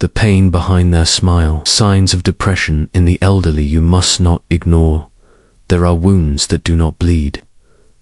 the pain behind their smile. Signs of depression in the elderly you must not ignore. There are wounds that do not bleed,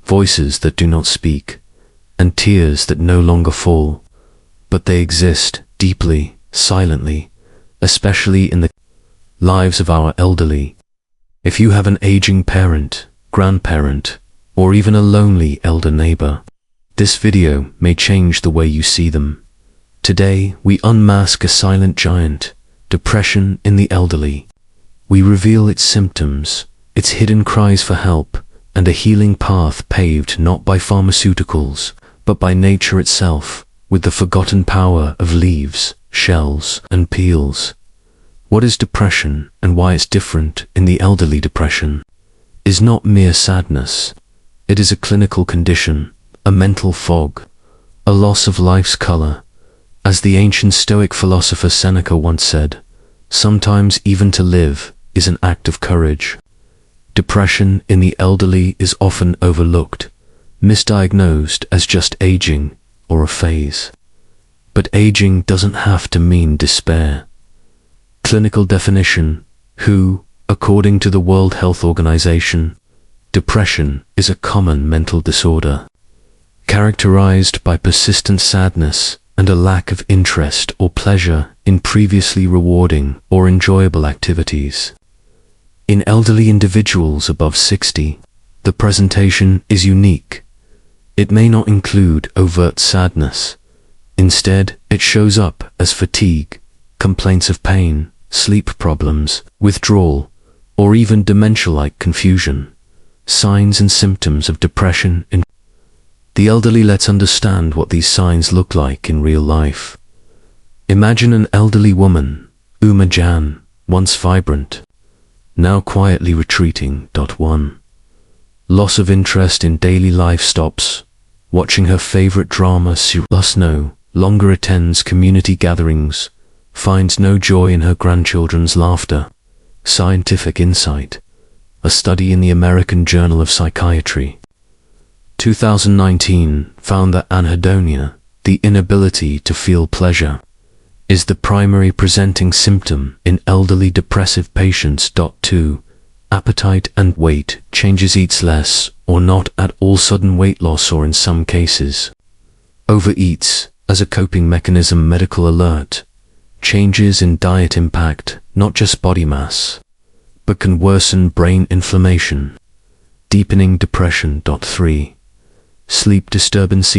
voices that do not speak, and tears that no longer fall. But they exist deeply, silently, especially in the lives of our elderly. If you have an aging parent, grandparent, or even a lonely elder neighbor, this video may change the way you see them. Today, we unmask a silent giant, depression in the elderly. We reveal its symptoms, its hidden cries for help, and a healing path paved not by pharmaceuticals, but by nature itself, with the forgotten power of leaves, shells, and peels. What is depression and why it's different in the elderly? Depression is not mere sadness. It is a clinical condition, a mental fog, a loss of life's color. As the ancient Stoic philosopher Seneca once said, sometimes even to live is an act of courage. Depression in the elderly is often overlooked, misdiagnosed as just aging or a phase. But aging doesn't have to mean despair. Clinical definition: WHO, according to the World Health Organization, depression is a common mental disorder, characterized by persistent sadness and a lack of interest or pleasure in previously rewarding or enjoyable activities. In elderly individuals above 60, the presentation is unique. It may not include overt sadness. Instead, it shows up as fatigue, complaints of pain, sleep problems, withdrawal, or even dementia-like confusion. Signs and symptoms of depression in the elderly. Let's understand what these signs look like in real life. Imagine an elderly woman, Uma Jan, once vibrant, now quietly retreating. 1. Loss of interest in daily life stops. Watching her favorite drama series. No longer attends community gatherings. Finds no joy in her grandchildren's laughter. Scientific insight. A study in the American Journal of Psychiatry, 2019, found that anhedonia, the inability to feel pleasure, is the primary presenting symptom in elderly depressive patients. 2. Appetite and weight changes. Eats less or not at all. Sudden weight loss, or in some cases, overeats as a coping mechanism. Medical alert: changes in diet impact not just body mass, but can worsen brain inflammation, deepening depression. 3. Sleep disturbance: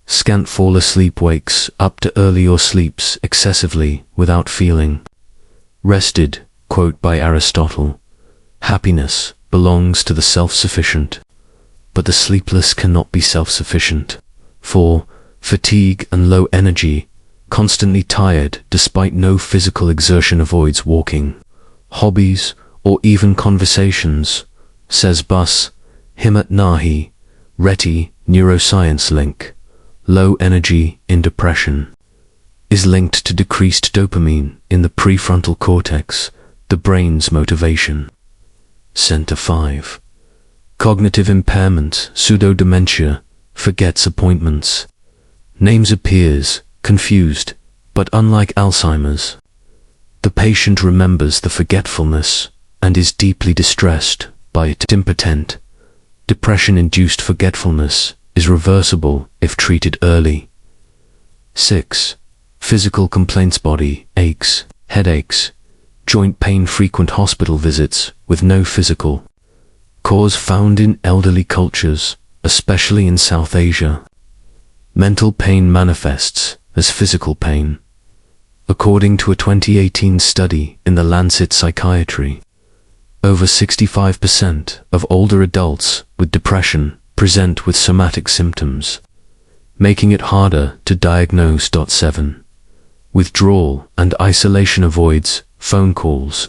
scant fall asleep, wakes up too early, or sleeps excessively without feeling rested. Quote by Aristotle: happiness belongs to the self-sufficient, but the sleepless cannot be self-sufficient. 4. Fatigue and low energy, constantly tired despite no physical exertion. Avoids walking, hobbies, or even conversations. Says Bus Himmat Nahi, Reti, neuroscience link. Low energy in depression is linked to decreased dopamine in the prefrontal cortex, the brain's motivation center. 5. Cognitive impairment, pseudo-dementia, forgets appointments. Names appears confused, but unlike Alzheimer's, the patient remembers the forgetfulness and is deeply distressed by it. Impotent. Depression-induced forgetfulness is reversible if treated early. 6. Physical complaints: body aches, headaches, joint pain. Frequent hospital visits with no physical cause found in elderly cultures, especially in South Asia. Mental pain manifests as physical pain. According to a 2018 study in the Lancet Psychiatry, over 65% of older adults with depression present with somatic symptoms, making it harder to diagnose. 7. Withdrawal and isolation: avoids phone calls,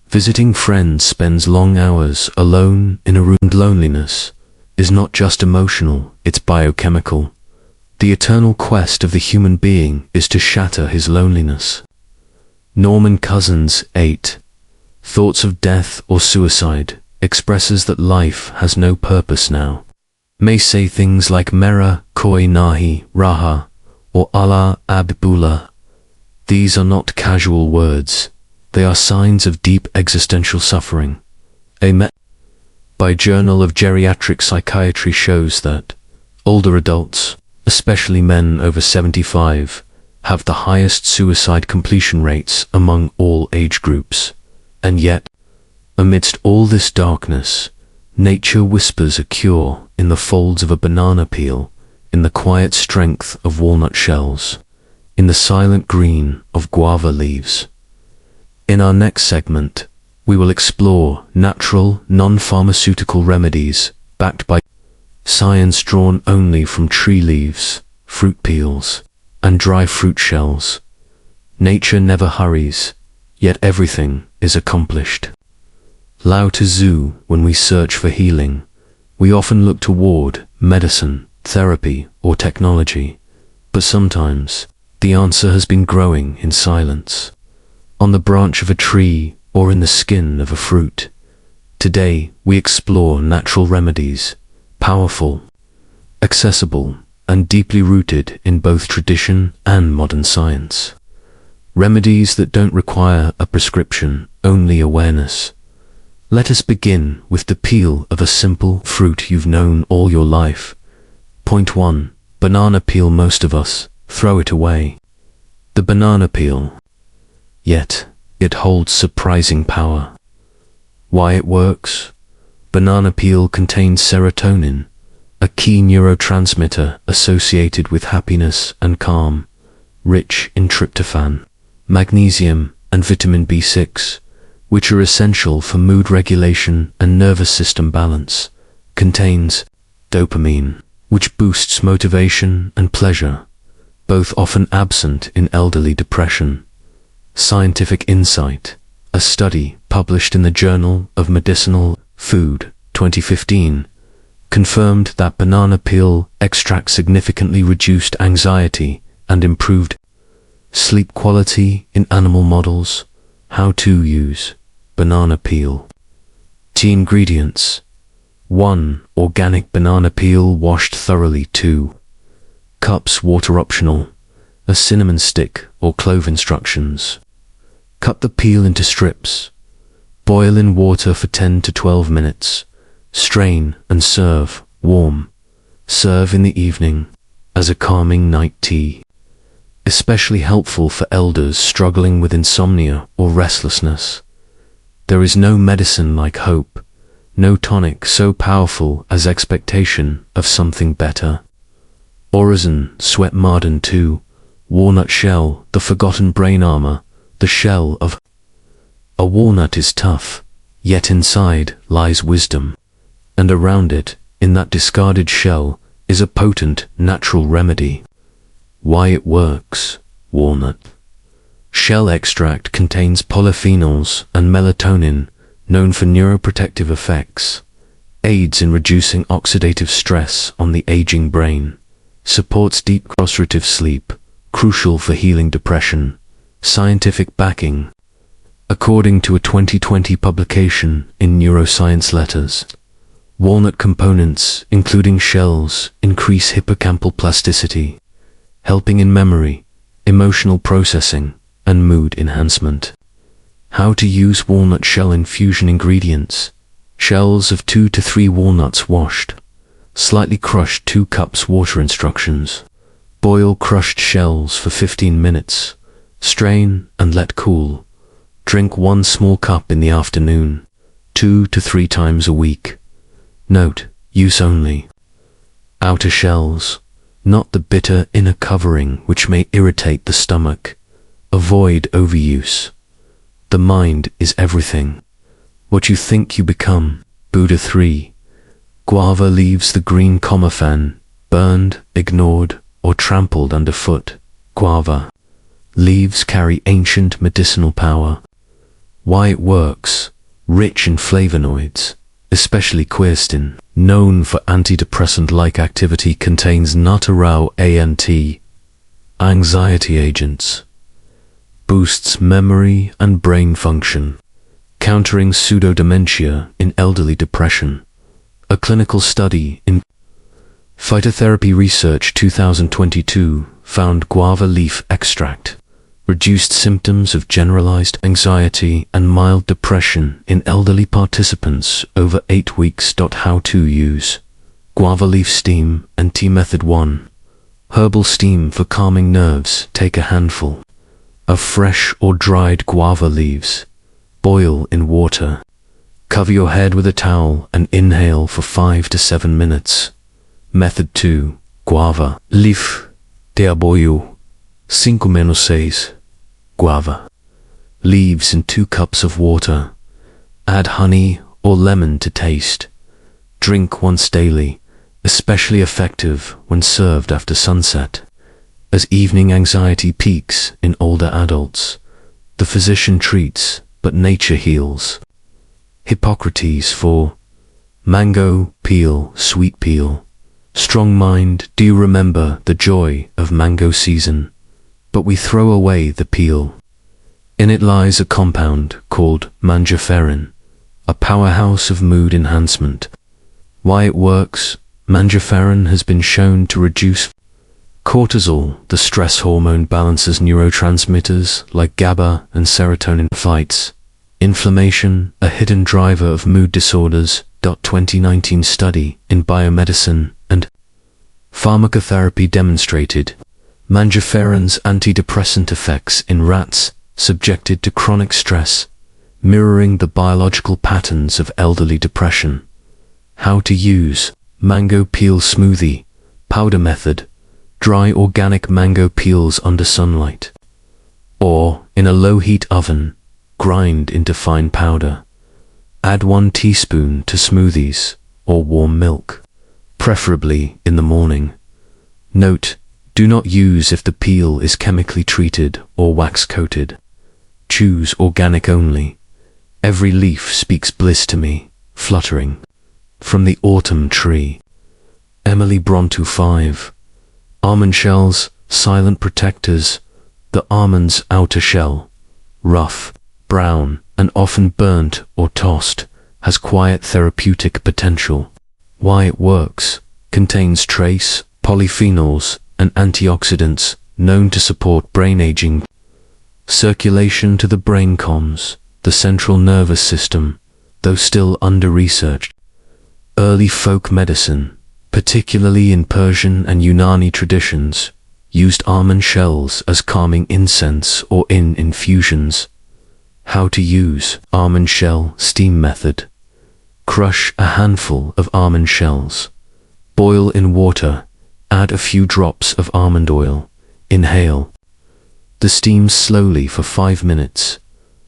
visiting friends, spends long hours alone in a room. Loneliness is not just emotional, it's biochemical. The eternal quest of the human being is to shatter his loneliness. Norman Cousins, 8. Thoughts of death or suicide, expresses that life has no purpose now. May say things like Mera, Koi Nahi, Raha, or Allah Abdullah. These are not casual words. They are signs of deep existential suffering. By Journal of Geriatric Psychiatry shows that older adults, especially men over 75, have the highest suicide completion rates among all age groups. And yet, amidst all this darkness, nature whispers a cure in the folds of a banana peel, in the quiet strength of walnut shells, in the silent green of guava leaves. In our next segment, we will explore natural, non-pharmaceutical remedies backed by science drawn only from tree leaves, fruit peels, and dry fruit shells. Nature never hurries, yet everything is accomplished. Lao Tzu, when we search for healing, we often look toward medicine, therapy, or technology, but sometimes the answer has been growing in silence, on the branch of a tree or in the skin of a fruit. Today, we explore natural remedies, powerful, accessible, and deeply rooted in both tradition and modern science. Remedies that don't require a prescription, only awareness. Let us begin with the peel of a simple fruit you've known all your life. Point 1. Banana peel. Most of us throw it away. The banana peel. Yet, it holds surprising power. Why it works? Banana peel contains serotonin, a key neurotransmitter associated with happiness and calm, rich in tryptophan, magnesium, and vitamin B6, which are essential for mood regulation and nervous system balance. Contains dopamine, which boosts motivation and pleasure, both often absent in elderly depression. Scientific insight. A study published in the Journal of Medicinal Food, 2015, confirmed that banana peel extract significantly reduced anxiety and improved sleep quality in animal models. How to use banana peel. Key ingredients. 1. Organic banana peel washed thoroughly. 2 cups water optional. A cinnamon stick or clove. Instructions. Cut the peel into strips. Boil in water for 10 to 12 minutes. Strain and serve warm. Serve in the evening as a calming night tea. Especially helpful for elders struggling with insomnia or restlessness. There is no medicine like hope, no tonic so powerful as expectation of something better. Orezon, Sweat Marden 2, walnut shell, the forgotten brain armor. The shell of a walnut is tough, yet inside lies wisdom, and around it, in that discarded shell, is a potent natural remedy. Why it works. Walnut shell extract contains polyphenols and melatonin, known for neuroprotective effects, aids in reducing oxidative stress on the aging brain, supports deep restorative sleep, crucial for healing depression. Scientific backing. According to a 2020 publication in Neuroscience Letters, walnut components, including shells, increase hippocampal plasticity, helping in memory, emotional processing, and mood enhancement. How to use walnut shell infusion. Ingredients. Shells of 2 to 3 walnuts washed. Slightly crushed. 2 cups water. Instructions. Boil crushed shells for 15 minutes. Strain and let cool. Drink 1 small cup in the afternoon, 2 to 3 times a week. Note, use only. Outer shells, not the bitter inner covering which may irritate the stomach. Avoid overuse. The mind is everything. What you think you become. Buddha 3. Guava leaves the green comafan, burned, ignored, or trampled underfoot. Guava leaves carry ancient medicinal power. Why it works. Rich in flavonoids, especially quercetin, known for antidepressant-like activity, contains Natterau ANT, anxiety agents. Boosts memory and brain function, countering pseudodementia in elderly depression. A clinical study in Phytotherapy Research 2022 found guava leaf extract, reduced symptoms of generalized anxiety and mild depression in elderly participants over 8 weeks. How to use guava leaf steam and tea. Method 1. Herbal steam for calming nerves. Take a handful of fresh or dried guava leaves. Boil in water. Cover your head with a towel and inhale for 5 to 7 minutes. Method 2. Guava leaf. Te aboio 5-6 guava leaves in 2 cups of water. Add honey or lemon to taste. Drink once daily, especially effective when served after sunset. As evening anxiety peaks in older adults, the physician treats, but nature heals. Hippocrates 4. Mango peel, sweet peel. Strong mind, do you remember the joy of mango season? But we throw away the peel. In it lies a compound called mangiferin, a powerhouse of mood enhancement. Why it works? Mangiferin has been shown to reduce cortisol, the stress hormone. Balances neurotransmitters like GABA and serotonin. Fights inflammation, a hidden driver of mood disorders. 2019 study in biomedicine and pharmacotherapy demonstrated mangiferin's antidepressant effects in rats subjected to chronic stress, mirroring the biological patterns of elderly depression. How to use mango peel smoothie powder. Method: dry organic mango peels under sunlight, or in a low-heat oven, grind into fine powder. Add 1 teaspoon to smoothies or warm milk, preferably in the morning. Note: do not use if the peel is chemically treated or wax-coated. Choose organic only. Every leaf speaks bliss to me, fluttering from the autumn tree. Emily Brontë 5. Almond shells, silent protectors. The almond's outer shell, rough, brown, and often burnt or tossed, has quiet therapeutic potential. Why it works: contains trace polyphenols and antioxidants known to support brain aging. Circulation to the brain calms the central nervous system, though still under-researched. Early folk medicine, particularly in Persian and Unani traditions, used almond shells as calming incense or in infusions. How to use almond shell steam method: crush a handful of almond shells. Boil in water. Add a few drops of almond oil. Inhale. The steam slowly for 5 minutes,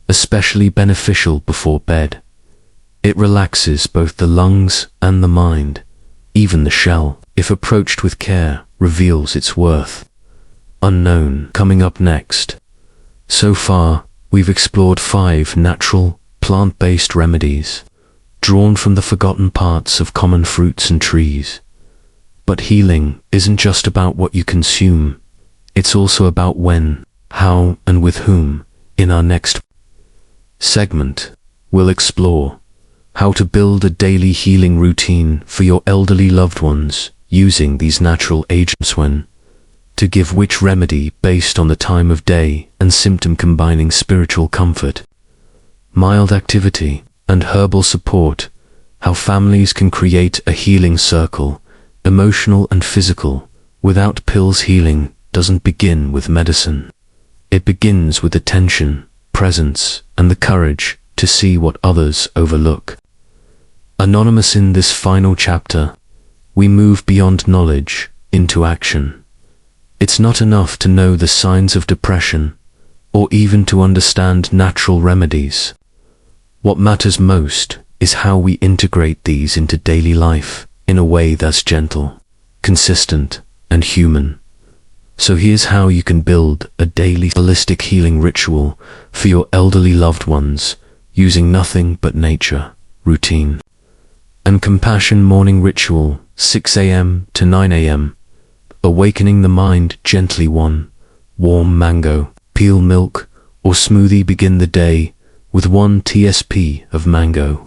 especially beneficial before bed. It relaxes both the lungs and the mind. Even the shell, if approached with care, reveals its worth. Unknown. Coming up next. So far, we've explored 5 natural, plant-based remedies, drawn from the forgotten parts of common fruits and trees. But healing isn't just about what you consume, it's also about when, how, and with whom. In our next segment, we'll explore how to build a daily healing routine for your elderly loved ones using these natural agents. When to give which remedy based on the time of day and symptom, combining spiritual comfort, mild activity, and herbal support. How families can create a healing circle, emotional and physical, without pills. Healing doesn't begin with medicine. It begins with attention, presence, and the courage to see what others overlook. Anonymous. In this final chapter, we move beyond knowledge into action. It's not enough to know the signs of depression, or even to understand natural remedies. What matters most is how we integrate these into daily life in a way that's gentle, consistent, and human. So here's how you can build a daily holistic healing ritual for your elderly loved ones using nothing but nature. Routine and compassion. Morning ritual, 6 a.m. to 9 a.m. Awakening the mind gently. 1 warm mango, peel milk, or smoothie. Begin the day with 1 tsp of mango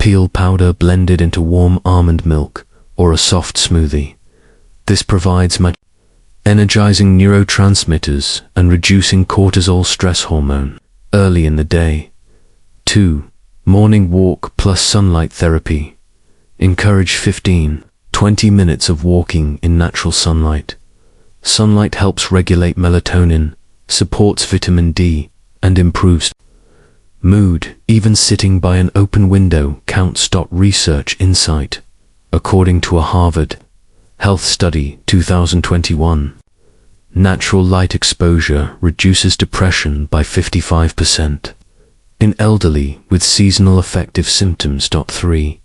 peel powder blended into warm almond milk or a soft smoothie. This provides energizing neurotransmitters and reducing cortisol stress hormone early in the day. 2. Morning walk plus sunlight therapy. Encourage 15-20 minutes of walking in natural sunlight. Sunlight helps regulate melatonin, supports vitamin D, and improves mood. Even sitting by an open window counts. Research insight. According to a Harvard Health Study 2021, natural light exposure reduces depression by 55% in elderly with seasonal affective symptoms. 3.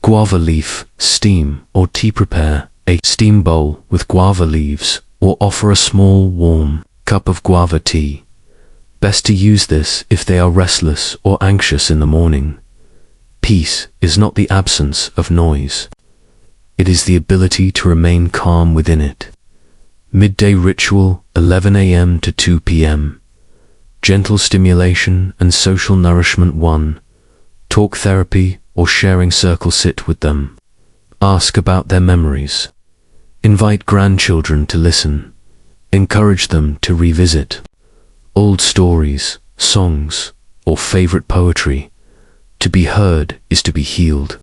Guava leaf, steam or tea. Prepare a steam bowl with guava leaves or offer a small warm cup of guava tea. Best to use this if they are restless or anxious in the morning. Peace is not the absence of noise. It is the ability to remain calm within it. Midday ritual, 11 a.m. to 2 p.m. Gentle stimulation and social nourishment. 1. Talk therapy or sharing circle. Sit with them. Ask about their memories. Invite grandchildren to listen. Encourage them to revisit old stories, songs, or favorite poetry. To be heard is to be healed.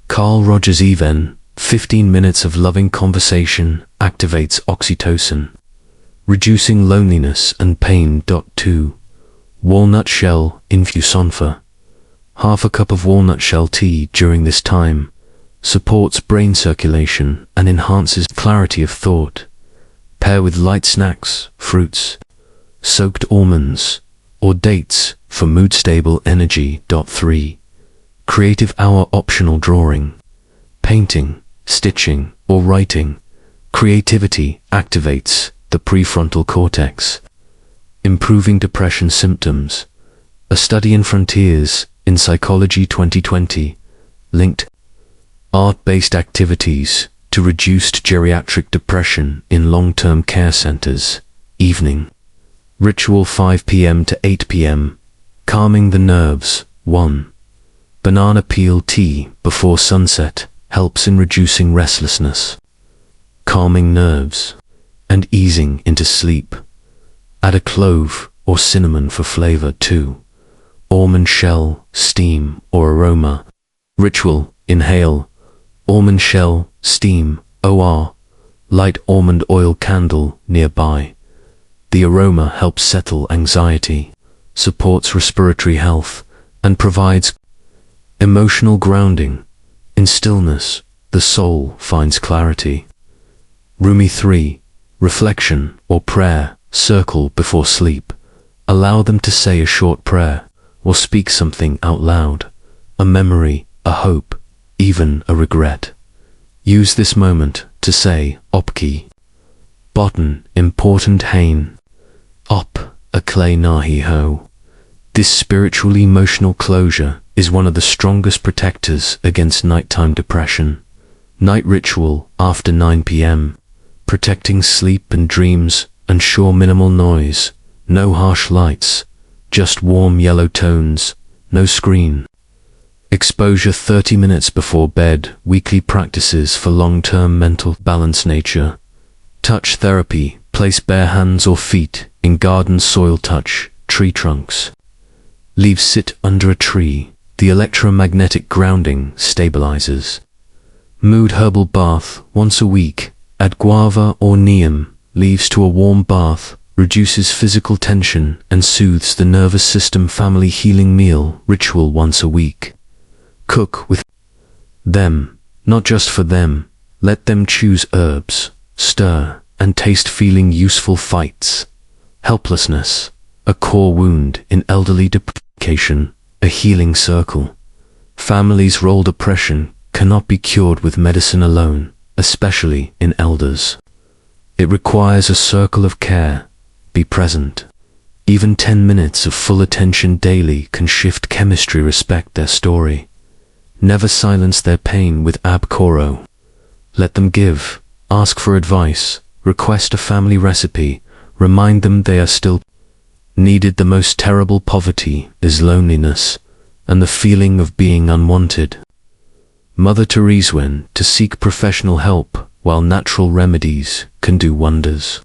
Carl Rogers. Even 15 minutes of loving conversation activates oxytocin, reducing loneliness and pain. 2. Walnut shell infusionfa. Half a cup of walnut shell tea during this time supports brain circulation and enhances clarity of thought. Pair with light snacks, fruits, soaked almonds, or dates for mood-stable energy. 3. Creative hour optional. Drawing, painting, stitching, or writing. Creativity activates the prefrontal cortex, improving depression symptoms. A study in Frontiers in Psychology 2020 linked art-based activities to reduced geriatric depression in long-term care centers. Evening ritual, 5 p.m. to 8 p.m. Calming the nerves. 1. Banana peel tea before sunset helps in reducing restlessness, calming nerves, and easing into sleep. Add a clove or cinnamon for flavor. 2. Almond shell, steam or aroma. Ritual, inhale almond shell, steam, or light almond oil candle nearby. The aroma helps settle anxiety, supports respiratory health, and provides emotional grounding. In stillness, the soul finds clarity. Rumi. 3. Reflection or prayer. Circle before sleep. Allow them to say a short prayer or speak something out loud. A memory, a hope, even a regret. Use this moment to say Opki. Botan important hain. Op a clay nahi ho. This spiritual emotional closure is one of the strongest protectors against nighttime depression. Night ritual after 9 p.m. Protecting sleep and dreams. Ensure minimal noise, no harsh lights, just warm yellow tones, no screen. Exposure 30 minutes before bed. Weekly practices for long-term mental balance. Nature touch therapy. Place bare hands or feet in garden soil. Touch tree trunks. Leaves sit under a tree. The electromagnetic grounding stabilizes. Mood herbal bath once a week. Add guava or neem leaves to a warm bath. Reduces physical tension and soothes the nervous system. Family healing meal ritual once a week. Cook with them, not just for them. Let them choose herbs, stir, and taste. Feeling useful. Fights helplessness, a core wound in elderly depression, a healing circle. Families' role. Depression cannot be cured with medicine alone, especially in elders. It requires a circle of care. Be present. Even 10 minutes of full attention daily can shift chemistry. Respect their story. Never silence their pain with abcoro. Let them give. Ask for advice. Request a family recipe. Remind them they are still needed. The most terrible poverty is loneliness and the feeling of being unwanted. Mother Teresa went to seek professional help while natural remedies can do wonders.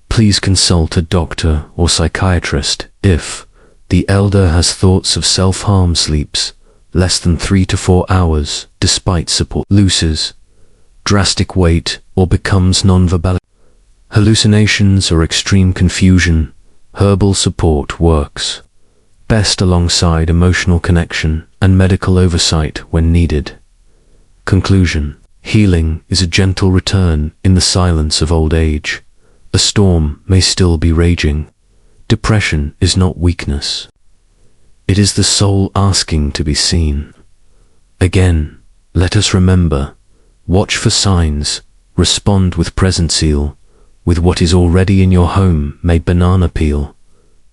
Please consult a doctor or psychiatrist if the elder has thoughts of self-harm, sleeps less than 3 to 4 hours despite support, loses drastic weight or becomes non-verbal, hallucinations or extreme confusion. Herbal support works best alongside emotional connection and medical oversight when needed. Conclusion: healing is a gentle return in the silence of old age. A storm may still be raging. Depression is not weakness. It is the soul asking to be seen. Again, let us remember, watch for signs, respond with present zeal, with what is already in your home, made banana peel,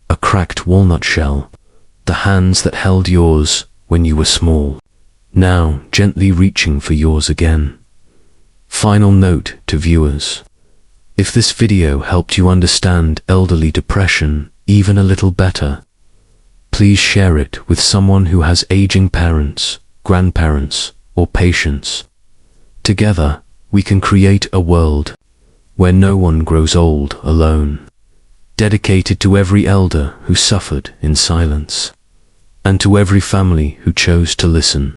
a cracked walnut shell, the hands that held yours when you were small, now gently reaching for yours again. Final note to viewers: if this video helped you understand elderly depression even a little better, please share it with someone who has aging parents, grandparents, or patients. Together, we can create a world where no one grows old alone, dedicated to every elder who suffered in silence, and to every family who chose to listen.